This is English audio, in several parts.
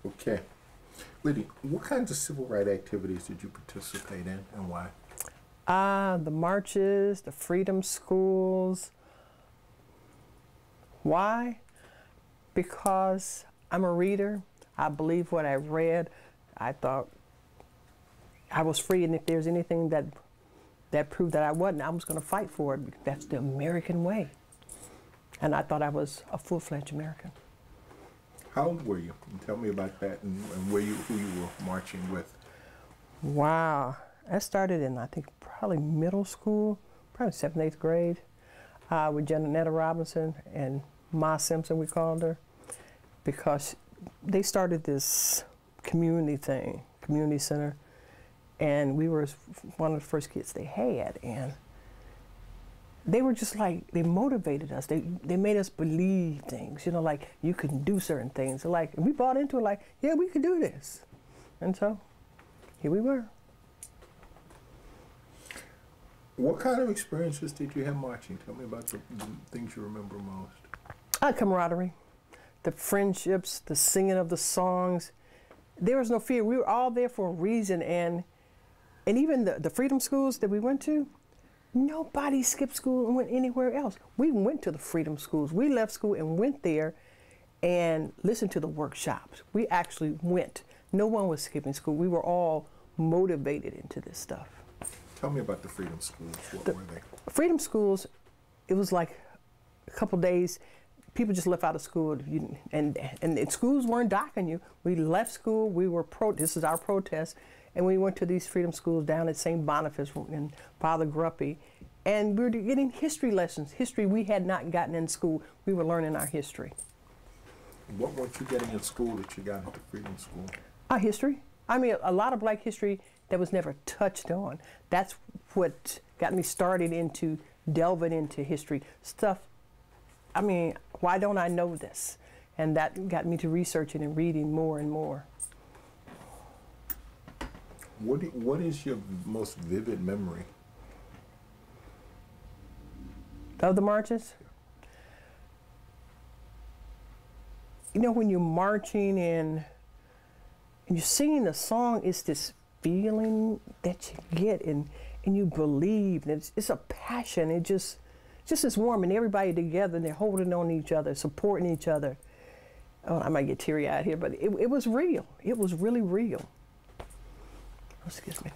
Okay. Liddie, what kinds of civil rights activities did you participate in and why? The marches, the freedom schools. Why? Because I'm a reader. I believe what I read. I thought I was free, and if there's anything that proved that I wasn't, I was going to fight for it. That's the American way. And I thought I was a full-fledged American. How old were you? Tell me about that and who you were marching with. Wow. I started in, I think, probably middle school, probably 7th, 8th grade, with Janetta Robinson and Ma Simpson, we called her, because they started this community thing, community center, and we were one of the first kids they had, and they were just like, they motivated us. They made us believe things, you know, like you can do certain things. Like, and we bought into it like, yeah, we could do this. And so, here we were. What kind of experiences did you have marching? Tell me about the things you remember most. Camaraderie, the friendships, the singing of the songs. There was no fear. We were all there for a reason, and even the freedom schools that we went to, nobody skipped school and went anywhere else. We went to the freedom schools. We left school and went there and listened to the workshops. We actually went. No one was skipping school. We were all motivated into this stuff. Tell me about the freedom schools. What were they? Freedom schools, it was like a couple days. People just left out of school, and schools weren't docking you. We left school. We were this is our protest. And we went to these freedom schools down at St. Boniface and Father Gruppy, and we were getting history lessons. History we had not gotten in school. We were learning our history. What weren't you getting in school that you got into freedom school? Our history. I mean, a lot of black history that was never touched on. That's what got me started into delving into history stuff. I mean, why don't I know this? And that got me to researching and reading more and more. What is your most vivid memory of the marches? You know, when you're marching and you're singing the song, it's this feeling that you get, and you believe, and it's a passion. It just is warm, and everybody together, and they're holding on each other, supporting each other. Oh, I might get teary-eyed here, but it was real. It was really real. Excuse me.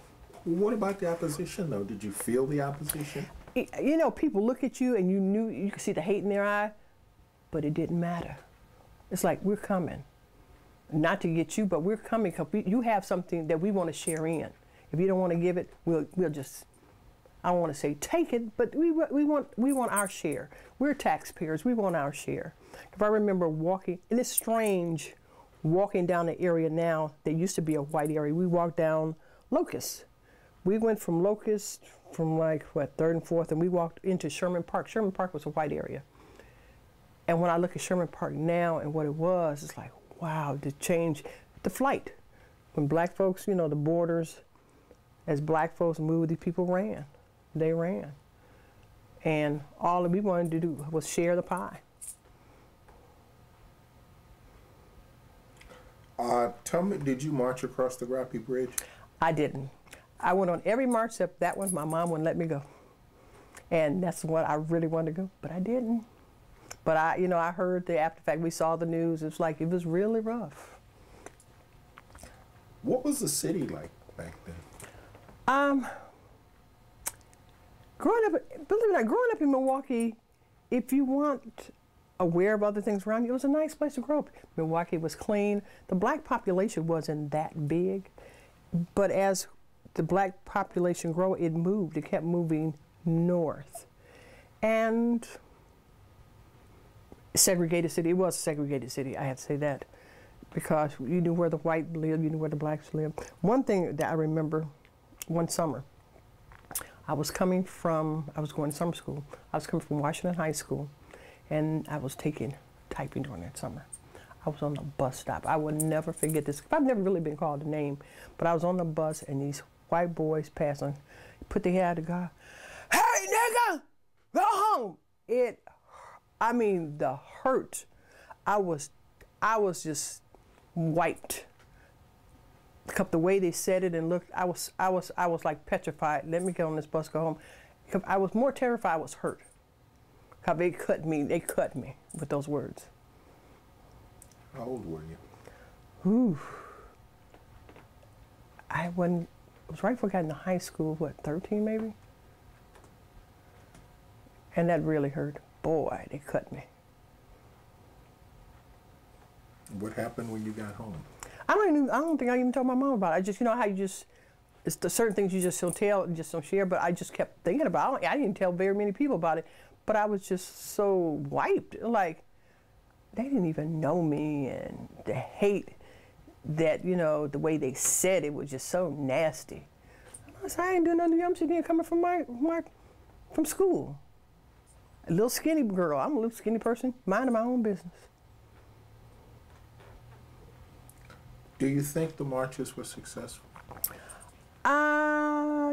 What about the opposition, though? Did you feel the opposition? You know, people look at you and you could see the hate in their eye, but it didn't matter. It's like, we're coming. Not to get you, but we're coming because you have something that we want to share in. If you don't want to give it, we'll just, I don't want to say take it, but we want our share. We're taxpayers. We want our share. If I remember walking, and it's strange, walking down the area now that used to be a white area. We walked down Locust. We went from Locust, from like, what, 3rd and 4th, and we walked into Sherman Park. Sherman Park was a white area. And when I look at Sherman Park now and what it was, it's like, wow, the change, the flight. When black folks, you know, the borders, as black folks moved, the people ran. They ran. And all that we wanted to do was share the pie. Tell me, did you march across the Gruppy Bridge? I didn't. I went on every march except that one. My mom wouldn't let me go. And that's what I really wanted to go, but I didn't. But I heard the after fact. We saw the news. It was like, it was really rough. What was the city like back then? Growing up, believe it or not, growing up in Milwaukee, if you weren't aware of other things around you, it was a nice place to grow up. Milwaukee was clean. The black population wasn't that big, but as the black population grew, it moved. It kept moving north. And segregated city. It was a segregated city, I have to say that, because you knew where the white lived, you knew where the blacks lived. One thing that I remember, one summer, I was going to summer school. I was coming from Washington High School, and I was taking typing during that summer. I was on the bus stop. I will never forget this. I've never really been called a name, but I was on the bus, and these white boys passing, put their head out the car. Hey, nigga, go home. I mean, the hurt. I was just wiped. The way they said it and looked, I was like petrified. Let me get on this bus, go home. I was more terrified I was hurt. How they cut me with those words. How old were you? Ooh. It was right before I got into high school, what, 13 maybe? And that really hurt. Boy, they cut me. What happened when you got home? I don't think I even told my mom about it. I just, how it's the certain things you just don't tell, just don't share, but I just kept thinking about it. I didn't tell very many people about it, but I was just so wiped. Like, they didn't even know me, and the hate that, the way they said it was just so nasty. I said, I ain't doing nothing. I'm sitting here coming from from school. A little skinny girl. I'm a little skinny person, minding my own business. Do you think the marches were successful?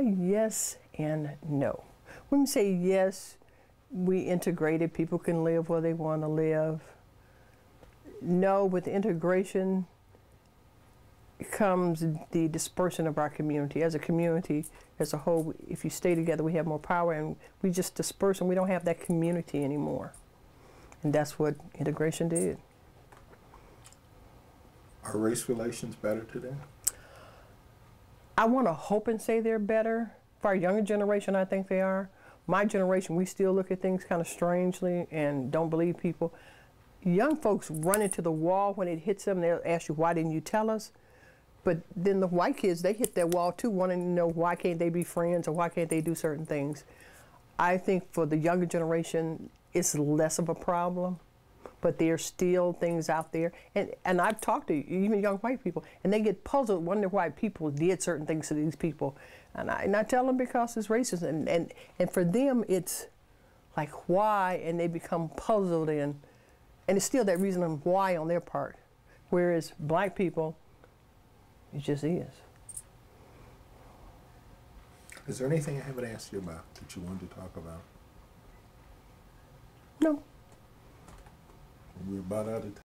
Yes and no. When we say yes, we integrated. People can live where they want to live. No, with integration comes the dispersion of our community. As a community, as a whole, if you stay together, we have more power, and we just disperse and we don't have that community anymore. And that's what integration did. Are race relations better today? I want to hope and say they're better. For our younger generation, I think they are. My generation, we still look at things kind of strangely and don't believe people. Young folks run into the wall when it hits them. They'll ask you, why didn't you tell us? But then the white kids, they hit that wall too, wanting to know why can't they be friends or why can't they do certain things. I think for the younger generation, it's less of a problem, but there's still things out there. And I've talked to even young white people, and they get puzzled, wonder why people did certain things to these people. And I tell them because it's racist. And for them, it's like, why? And they become puzzled, and it's still that reason of why on their part. Whereas black people, it just is. Is there anything I haven't asked you about that you wanted to talk about? No. We're about out of time.